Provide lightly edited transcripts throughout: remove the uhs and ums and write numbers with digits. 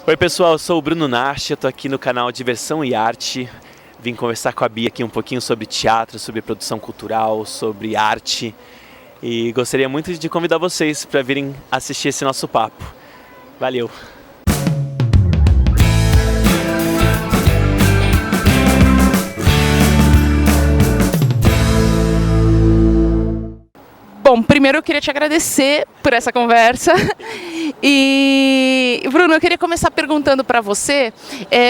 Oi pessoal, eu sou o Bruno Nash, eu tô aqui no canal Diversão e Arte. Vim conversar com a Bia aqui um pouquinho sobre teatro, sobre produção cultural, sobre arte. E gostaria muito de convidar vocês para virem assistir esse nosso papo. Valeu! Bom, primeiro eu queria te agradecer por essa conversa. E, Bruno, eu queria começar perguntando para você,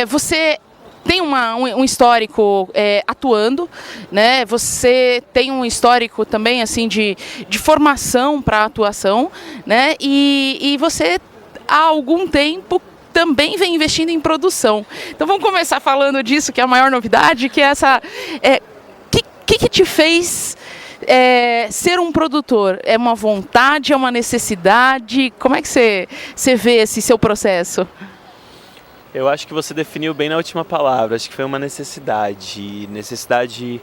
você tem um histórico atuando, né? Você tem um histórico também assim de formação para atuação, né? E você há algum tempo também vem investindo em produção. Então vamos começar falando disso, que é a maior novidade, que é essa... que te fez ser um produtor? É uma vontade, é uma necessidade? Como é que você vê esse seu processo? Eu acho que você definiu bem na última palavra, acho que foi uma necessidade. Necessidade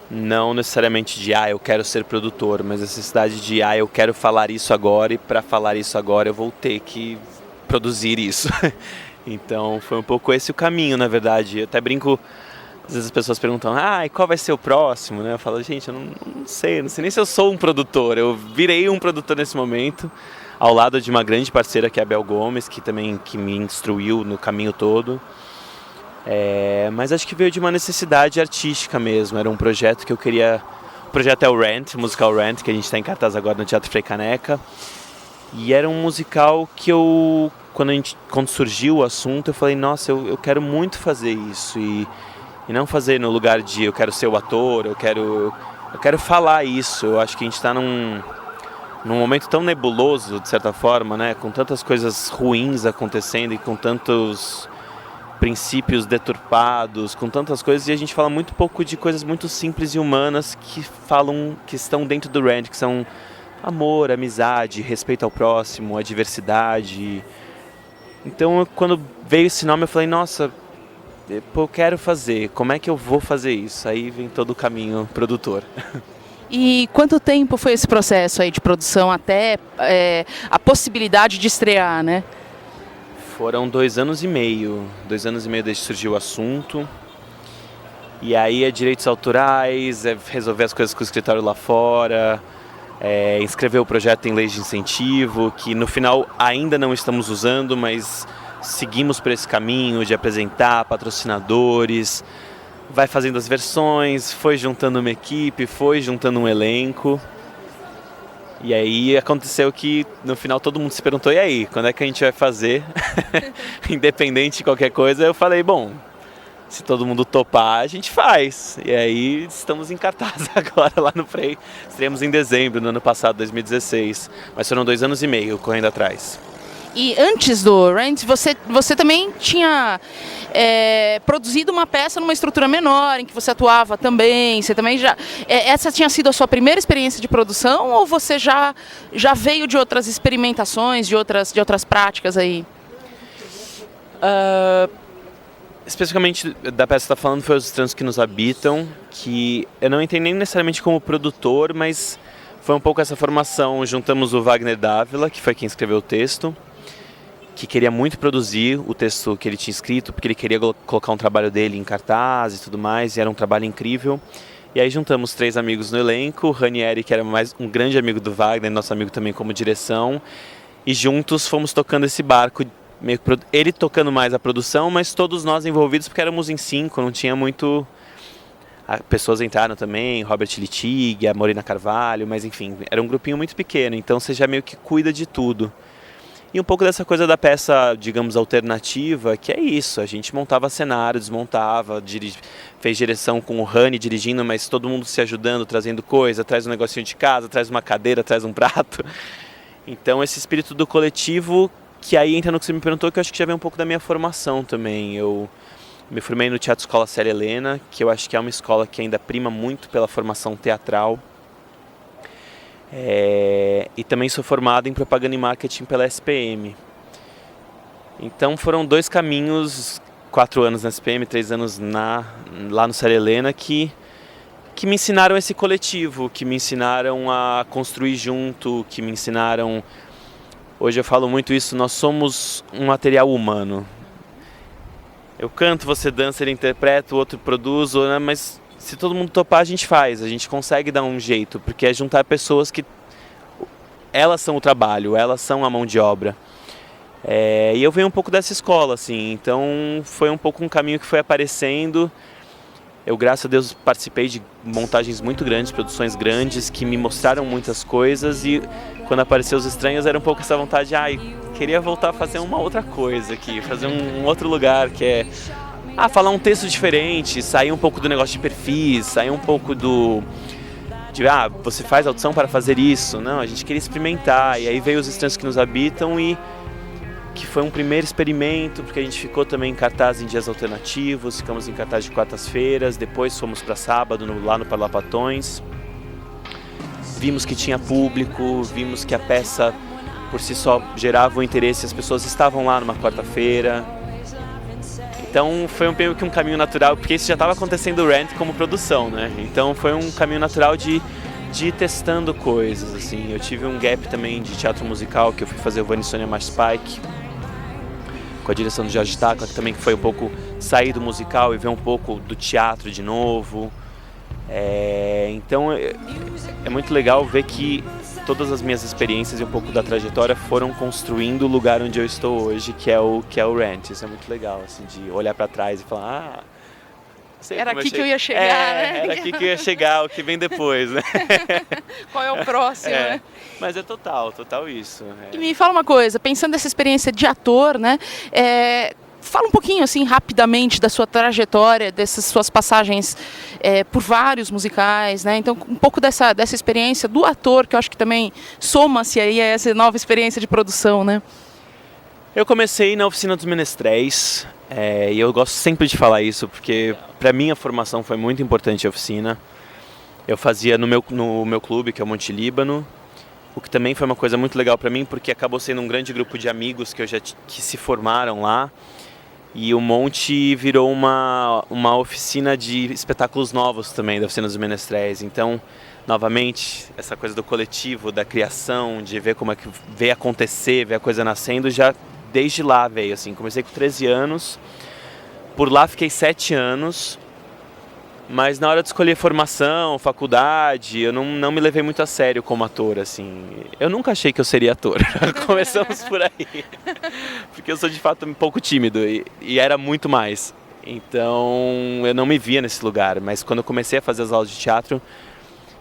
não necessariamente de, eu quero ser produtor, mas necessidade de, eu quero falar isso agora e para falar isso agora eu vou ter que produzir isso. Então foi um pouco esse o caminho, na verdade. Eu até brinco, às vezes as pessoas perguntam, e qual vai ser o próximo? Né? Eu falo, gente, eu não sei nem se eu sou um produtor. Eu virei um produtor nesse momento, ao lado de uma grande parceira que é a Bel Gomes, que me instruiu no caminho todo. Mas acho que veio de uma necessidade artística mesmo. Era um projeto que eu queria... O projeto é o Rent, o musical Rent, que a gente está em cartaz agora no Teatro Frei Caneca. E era um musical que quando surgiu o assunto, eu falei, nossa, eu quero muito fazer isso. E não fazer no lugar de eu quero ser o ator, eu quero falar isso. Eu acho que a gente está num momento tão nebuloso, de certa forma, né? Com tantas coisas ruins acontecendo e com tantos princípios deturpados, com tantas coisas, e a gente fala muito pouco de coisas muito simples e humanas que estão dentro do Rent, que são amor, amizade, respeito ao próximo, a diversidade. Então, quando veio esse nome, eu falei, nossa, eu quero fazer, como é que eu vou fazer isso? Aí vem todo o caminho produtor. E quanto tempo foi esse processo aí de produção até a possibilidade de estrear, né? Foram 2 anos e meio. 2 anos e meio desde que surgiu o assunto. E aí é direitos autorais, resolver as coisas com o escritório lá fora, inscrever o projeto em leis de incentivo, que no final ainda não estamos usando, mas seguimos por esse caminho de apresentar patrocinadores, vai fazendo as versões, foi juntando uma equipe, foi juntando um elenco. E aí aconteceu que no final todo mundo se perguntou, e aí, quando é que a gente vai fazer? Independente de qualquer coisa, eu falei, bom, se todo mundo topar, a gente faz. E aí estamos em cartaz agora lá no Frei. Estreamos em dezembro do ano passado, 2016. Mas foram 2 anos e meio correndo atrás. E antes do Rent, você também tinha produzido uma peça numa estrutura menor, em que você atuava também. Você também essa tinha sido a sua primeira experiência de produção ou você já veio de outras experimentações, de outras práticas aí? Especificamente da peça que você está falando foi Os Estranhos que Nos Habitam, que eu não entrei nem necessariamente como produtor, mas foi um pouco essa formação. Juntamos o Wagner Dávila, que foi quem escreveu o texto, que queria muito produzir o texto que ele tinha escrito, porque ele queria colocar um trabalho dele em cartaz e tudo mais, e era um trabalho incrível. E aí juntamos 3 amigos no elenco, o Ranieri, que era mais um grande amigo do Wagner, nosso amigo também como direção, e juntos fomos tocando esse barco, ele tocando mais a produção, mas todos nós envolvidos, porque éramos em 5, não tinha muito... Pessoas entraram também, Robert Litig, a Morena Carvalho, mas enfim, era um grupinho muito pequeno, então você já meio que cuida de tudo. E um pouco dessa coisa da peça, digamos, alternativa, que é isso, a gente montava cenário, desmontava, fez direção com o Rani dirigindo, mas todo mundo se ajudando, trazendo coisa, traz um negocinho de casa, traz uma cadeira, traz um prato. Então esse espírito do coletivo, que aí entra no que você me perguntou, que eu acho que já vem um pouco da minha formação também. Eu me formei no Teatro Escola Célia Helena, que eu acho que é uma escola que ainda prima muito pela formação teatral. E também sou formado em propaganda e marketing pela SPM. Então foram 2 caminhos, 4 anos na SPM, 3 anos lá no Célia Helena, que me ensinaram esse coletivo, que me ensinaram a construir junto, que me ensinaram Hoje eu falo muito isso, nós somos um material humano. Eu canto, você dança, ele interpreta, o outro produz, né? Mas se todo mundo topar, a gente faz, a gente consegue dar um jeito, porque é juntar pessoas que elas são o trabalho, elas são a mão de obra. E eu venho um pouco dessa escola, assim, então foi um pouco um caminho que foi aparecendo. Eu, graças a Deus, participei de montagens muito grandes, produções grandes, que me mostraram muitas coisas, e quando apareceu Os Estranhos era um pouco essa vontade, queria voltar a fazer uma outra coisa aqui, fazer um outro lugar, que é falar um texto diferente, sair um pouco do negócio de perfis, sair um pouco você faz audição para fazer isso. Não, a gente queria experimentar, e aí veio Os Estranhos que Nos Habitam, e que foi um primeiro experimento, porque a gente ficou também em cartaz em dias alternativos, ficamos em cartaz de quartas-feiras, depois fomos para sábado lá no Parlapatões. Vimos que tinha público, vimos que a peça por si só gerava um interesse, as pessoas estavam lá numa quarta-feira. Então foi meio que um caminho natural, porque isso já estava acontecendo o Rant como produção, né? Então foi um caminho natural de ir testando coisas, assim. Eu tive um gap também de teatro musical, que eu fui fazer o Vani Sônia March Spike, com a direção do Jorge Tacla, que também foi um pouco sair do musical e ver um pouco do teatro de novo. Então é muito legal ver que todas as minhas experiências e um pouco da trajetória foram construindo o lugar onde eu estou hoje, que é o Rant. Isso é muito legal, assim, de olhar para trás e falar, era aqui que eu ia chegar, né? Era aqui que eu ia chegar, o que vem depois, né? Qual é o próximo, né? Mas é total isso. E me fala uma coisa, pensando nessa experiência de ator, né? Fala um pouquinho, assim, rapidamente da sua trajetória, dessas suas passagens por vários musicais, né? Então, um pouco dessa experiência do ator, que eu acho que também soma-se aí a essa nova experiência de produção, né? Eu comecei na Oficina dos Menestréis, e eu gosto sempre de falar isso, porque para mim a formação foi muito importante a oficina. Eu fazia no meu clube, que é o Monte Líbano, o que também foi uma coisa muito legal para mim, porque acabou sendo um grande grupo de amigos que se formaram lá. E o Monte virou uma oficina de espetáculos novos também, da Oficina dos Menestréis. Então, novamente, essa coisa do coletivo, da criação, de ver como é que ver acontecer, ver a coisa nascendo, já desde lá veio, assim. Comecei com 13 anos, por lá fiquei 7 anos, mas na hora de escolher formação, faculdade, eu não me levei muito a sério como ator, assim. Eu nunca achei que eu seria ator, começamos por aí. Porque eu sou de fato um pouco tímido e era muito mais. Então eu não me via nesse lugar, mas quando eu comecei a fazer as aulas de teatro,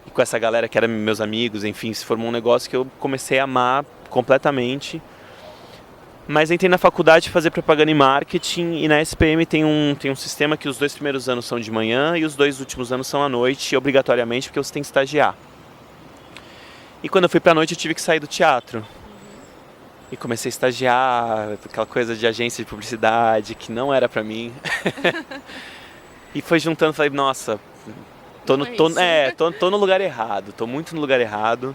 e com essa galera que eram meus amigos, enfim, se formou um negócio que eu comecei a amar completamente. Mas entrei na faculdade de fazer propaganda e marketing, e na SPM tem um sistema que os 2 primeiros anos são de manhã e os 2 últimos anos são à noite, obrigatoriamente, porque você tem que estagiar. E quando eu fui pra noite eu tive que sair do teatro. E comecei a estagiar, aquela coisa de agência de publicidade, que não era pra mim. E foi juntando, falei, nossa, tô no lugar errado, tô muito no lugar errado.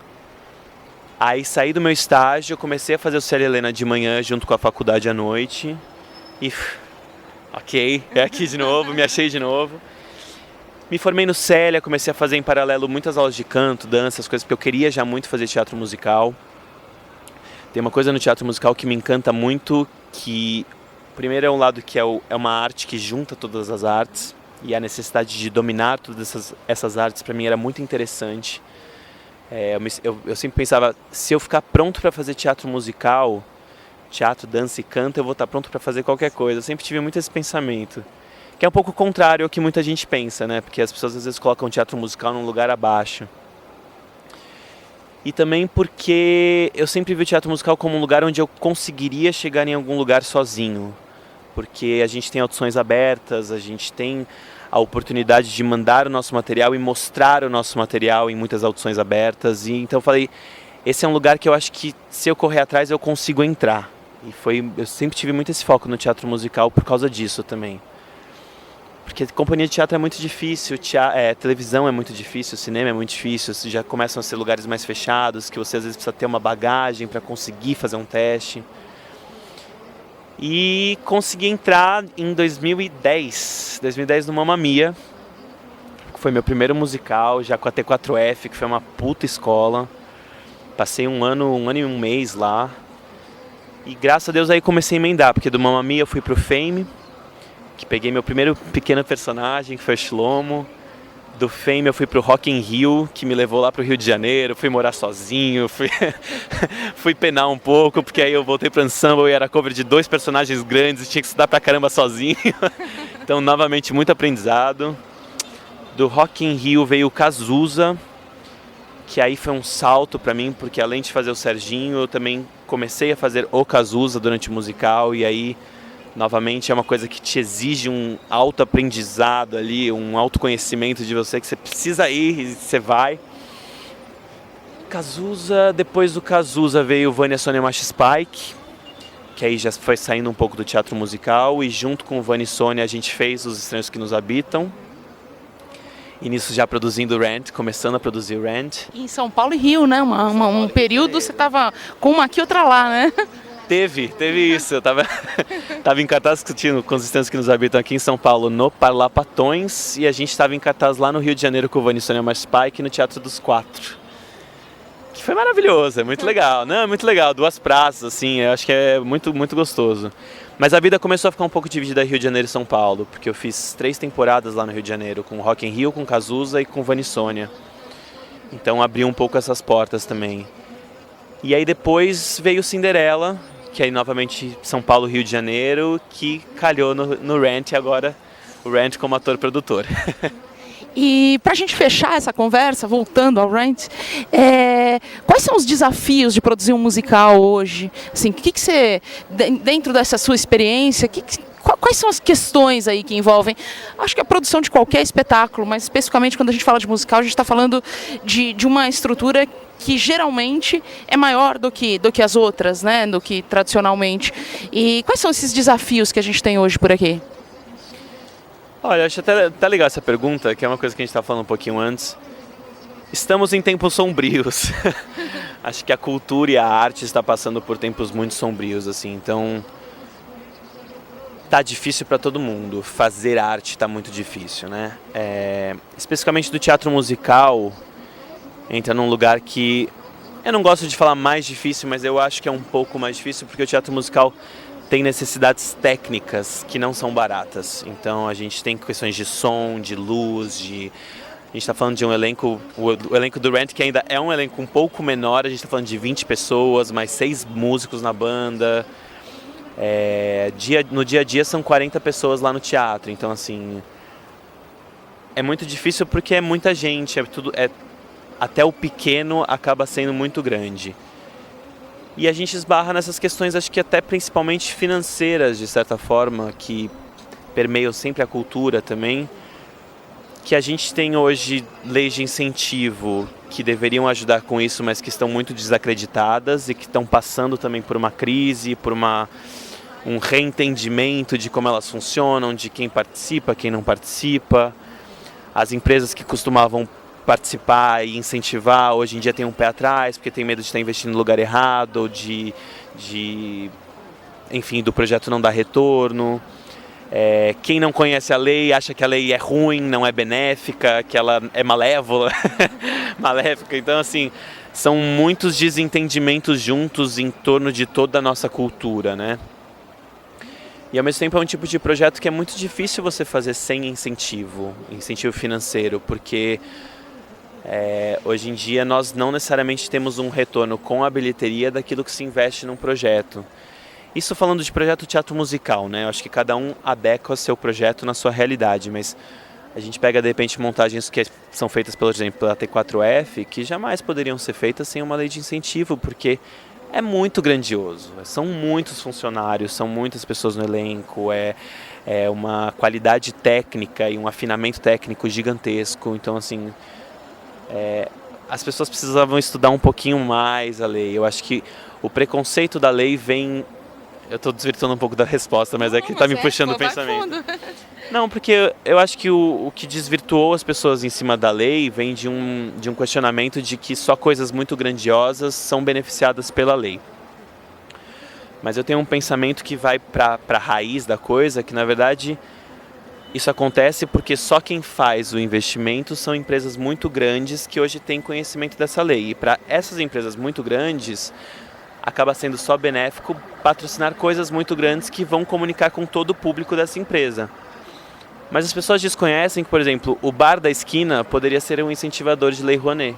Aí saí do meu estágio, comecei a fazer o Célia Helena de manhã junto com a faculdade à noite. E ok, é aqui de novo, me achei de novo. Me formei no Célia, comecei a fazer em paralelo muitas aulas de canto, dança, as coisas, porque eu queria já muito fazer teatro musical. Tem uma coisa no teatro musical que me encanta muito, que primeiro é um lado que é uma arte que junta todas as artes, e a necessidade de dominar todas essas artes para mim era muito interessante. Eu sempre pensava, se eu ficar pronto para fazer teatro musical, teatro, dança e canto, eu vou estar pronto para fazer qualquer coisa. Eu sempre tive muito esse pensamento, que é um pouco contrário ao que muita gente pensa, né? Porque as pessoas às vezes colocam o teatro musical num lugar abaixo. E também porque eu sempre vi o teatro musical como um lugar onde eu conseguiria chegar em algum lugar sozinho. Porque a gente tem audições abertas, a gente tem a oportunidade de mandar o nosso material e mostrar o nosso material em muitas audições abertas. E então eu falei, esse é um lugar que eu acho que se eu correr atrás eu consigo entrar. Eu sempre tive muito esse foco no teatro musical por causa disso também. Porque companhia de teatro é muito difícil, televisão é muito difícil, cinema é muito difícil, já começam a ser lugares mais fechados, que você às vezes precisa ter uma bagagem para conseguir fazer um teste. E consegui entrar em 2010 no Mamma Mia, que foi meu primeiro musical, já com a T4F, que foi uma puta escola. Passei um ano e um mês lá. E graças a Deus aí comecei a emendar, porque do Mamma Mia eu fui pro Fame, que peguei meu primeiro pequeno personagem, que foi o Shlomo. Do Fame eu fui pro Rock in Rio, que me levou lá pro Rio de Janeiro, fui morar sozinho, fui penar um pouco, porque aí eu voltei pro ensemble e era cover de 2 personagens grandes, tinha que estudar pra caramba sozinho. Então, novamente, muito aprendizado. Do Rock in Rio veio o Cazuza, que aí foi um salto pra mim, porque além de fazer o Serginho, eu também comecei a fazer o Cazuza durante o musical, e aí novamente é uma coisa que te exige um autoaprendizado ali, um autoconhecimento de você, que você precisa ir e você vai. Cazuza, depois do Cazuza veio Vânia Sônia Macho Spike, que aí já foi saindo um pouco do teatro musical, e junto com Vânia e Sônia a gente fez Os Estranhos que Nos Habitam. E nisso já produzindo Rent, começando a produzir Rent. Em São Paulo e Rio, né? Um período você tava com uma aqui, outra lá, né? Teve isso. Eu tava em cartaz com Os Estranhos que Nos Habitam aqui em São Paulo, no Parlapatões, e a gente estava em cartaz lá no Rio de Janeiro com o Vânia e Sônia Macho Spike, no Teatro dos Quatro. Que foi maravilhoso, é muito legal. Não, é muito legal, 2 praças, assim, eu acho que é muito, muito gostoso. Mas a vida começou a ficar um pouco dividida Rio de Janeiro e São Paulo, porque eu fiz 3 temporadas lá no Rio de Janeiro, com Rock in Rio, com Cazuza e com Vânia e Sônia. Então abriu um pouco essas portas também. E aí depois veio Cinderela, que aí novamente São Paulo, Rio de Janeiro, que calhou no Rent agora, o Rent como ator-produtor. E para a gente fechar essa conversa, voltando ao Rent, quais são os desafios de produzir um musical hoje? Assim, que você, dentro dessa sua experiência, quais são as questões aí que envolvem, acho que a produção de qualquer espetáculo, mas especificamente quando a gente fala de musical, a gente está falando de uma estrutura que geralmente é maior do que as outras, né? Do que tradicionalmente. E quais são esses desafios que a gente tem hoje por aqui? Olha, acho até legal essa pergunta, que é uma coisa que a gente estava falando um pouquinho antes. Estamos em tempos sombrios. Acho que a cultura e a arte está passando por tempos muito sombrios, assim. Então, tá difícil para todo mundo. Fazer arte está muito difícil, né? Especificamente do teatro musical, entra num lugar que eu não gosto de falar mais difícil, mas eu acho que é um pouco mais difícil, porque o teatro musical tem necessidades técnicas que não são baratas. Então a gente tem questões de som, de luz, a gente está falando de um elenco, o elenco do Rent, que ainda é um elenco um pouco menor, a gente está falando de 20 pessoas, mais 6 músicos na banda. No dia a dia são 40 pessoas lá no teatro, então assim, é muito difícil porque é muita gente, até o pequeno acaba sendo muito grande. E a gente esbarra nessas questões, acho que até principalmente financeiras, de certa forma, que permeiam sempre a cultura também, que a gente tem hoje leis de incentivo que deveriam ajudar com isso, mas que estão muito desacreditadas e que estão passando também por uma crise, por um reentendimento de como elas funcionam, de quem participa, quem não participa. As empresas que costumavam participar e incentivar, hoje em dia tem um pé atrás, porque tem medo de estar investindo no lugar errado, ou enfim, do projeto não dar retorno. Quem não conhece a lei acha que a lei é ruim, não é benéfica, que ela é malévola, maléfica. Então, assim, são muitos desentendimentos juntos em torno de toda a nossa cultura, né? E ao mesmo tempo é um tipo de projeto que é muito difícil você fazer sem incentivo financeiro, porque hoje em dia nós não necessariamente temos um retorno com a bilheteria daquilo que se investe num projeto. Isso falando de projeto teatro musical, né? Eu acho que cada um adequa seu projeto na sua realidade, mas a gente pega de repente montagens que são feitas, por exemplo, pela T4F, que jamais poderiam ser feitas sem uma lei de incentivo, porque é muito grandioso, são muitos funcionários, são muitas pessoas no elenco, é uma qualidade técnica e um afinamento técnico gigantesco, então assim, as pessoas precisavam estudar um pouquinho mais a lei. Eu acho que o preconceito da lei vem... Eu estou desvirtuando um pouco da resposta, mas é que está me puxando o pensamento. Não, porque eu acho que o que desvirtuou as pessoas em cima da lei vem de um questionamento de que só coisas muito grandiosas são beneficiadas pela lei. Mas eu tenho um pensamento que vai para a raiz da coisa, que na verdade isso acontece porque só quem faz o investimento são empresas muito grandes que hoje têm conhecimento dessa lei. E para essas empresas muito grandes, acaba sendo só benéfico patrocinar coisas muito grandes que vão comunicar com todo o público dessa empresa. Mas as pessoas desconhecem que, por exemplo, o bar da esquina poderia ser um incentivador de Lei Rouanet,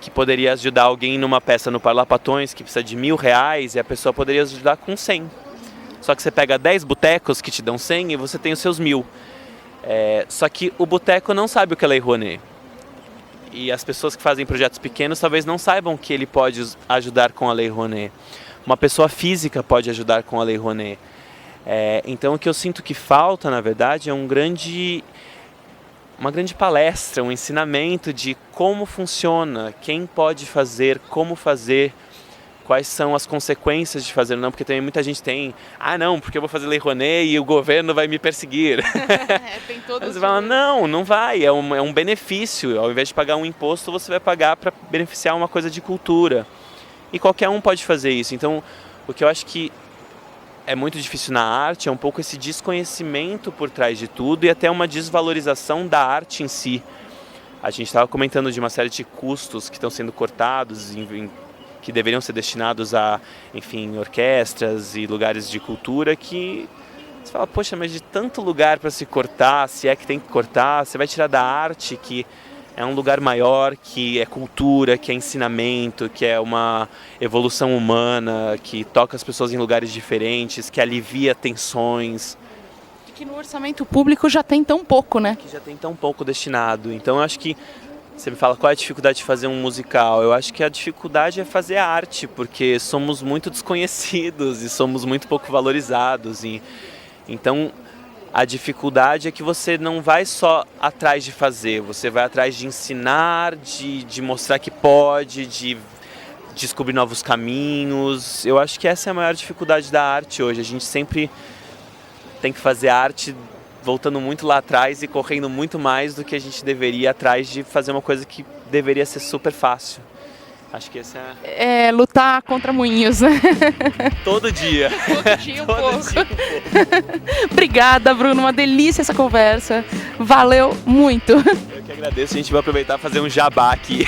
que poderia ajudar alguém numa peça no Parlapatões que precisa de R$1.000 e a pessoa poderia ajudar com 100. Só que você pega 10 botecos que te dão 100 e você tem os seus 1.000. Só que o boteco não sabe o que é Lei Rouanet. E as pessoas que fazem projetos pequenos talvez não saibam que ele pode ajudar com a Lei Rouanet. Uma pessoa física pode ajudar com a Lei Rouanet. Então o que eu sinto que falta, na verdade, é uma grande palestra, um ensinamento de como funciona, quem pode fazer, como fazer, quais são as consequências de fazer, não, porque também muita gente tem, não, porque eu vou fazer Lei Rouanet e o governo vai me perseguir. Tem todo Você fala, não vai, é um benefício, ao invés de pagar um imposto, você vai pagar para beneficiar uma coisa de cultura. E qualquer um pode fazer isso, então o que eu acho que é muito difícil na arte é um pouco esse desconhecimento por trás de tudo e até uma desvalorização da arte em si. A gente estava comentando de uma série de custos que estão sendo cortados, que deveriam ser destinados a, enfim, orquestras e lugares de cultura que você fala, poxa, mas de tanto lugar para se cortar, se é que tem que cortar, você vai tirar da arte que é um lugar maior, que é cultura, que é ensinamento, que é uma evolução humana, que toca as pessoas em lugares diferentes, que alivia tensões. E que no orçamento público já tem tão pouco, né? Que já tem tão pouco destinado. Então eu acho que, você me fala qual é a dificuldade de fazer um musical, eu acho que a dificuldade é fazer arte, porque somos muito desconhecidos e somos muito pouco valorizados. Então a dificuldade é que você não vai só atrás de fazer, você vai atrás de ensinar, de mostrar que pode, de descobrir novos caminhos. Eu acho que essa é a maior dificuldade da arte hoje. A gente sempre tem que fazer arte voltando muito lá atrás e correndo muito mais do que a gente deveria atrás de fazer uma coisa que deveria ser super fácil. Acho que esse é lutar contra moinhos, né? Todo dia. Todo dia um pouco. Obrigada, Bruno. Uma delícia essa conversa. Valeu muito. Eu que agradeço. A gente vai aproveitar e fazer um jabá aqui.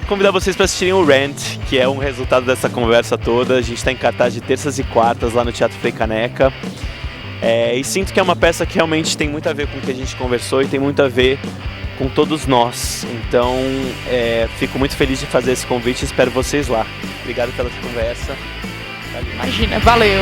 Convidar vocês para assistirem o Rent, que é um resultado dessa conversa toda. A gente está em cartaz de terças e quartas lá no Teatro Frei Caneca. E sinto que é uma peça que realmente tem muito a ver com o que a gente conversou e tem muito a ver com todos nós. Então, fico muito feliz de fazer esse convite e espero vocês lá. Obrigado pela conversa. Imagina, valeu!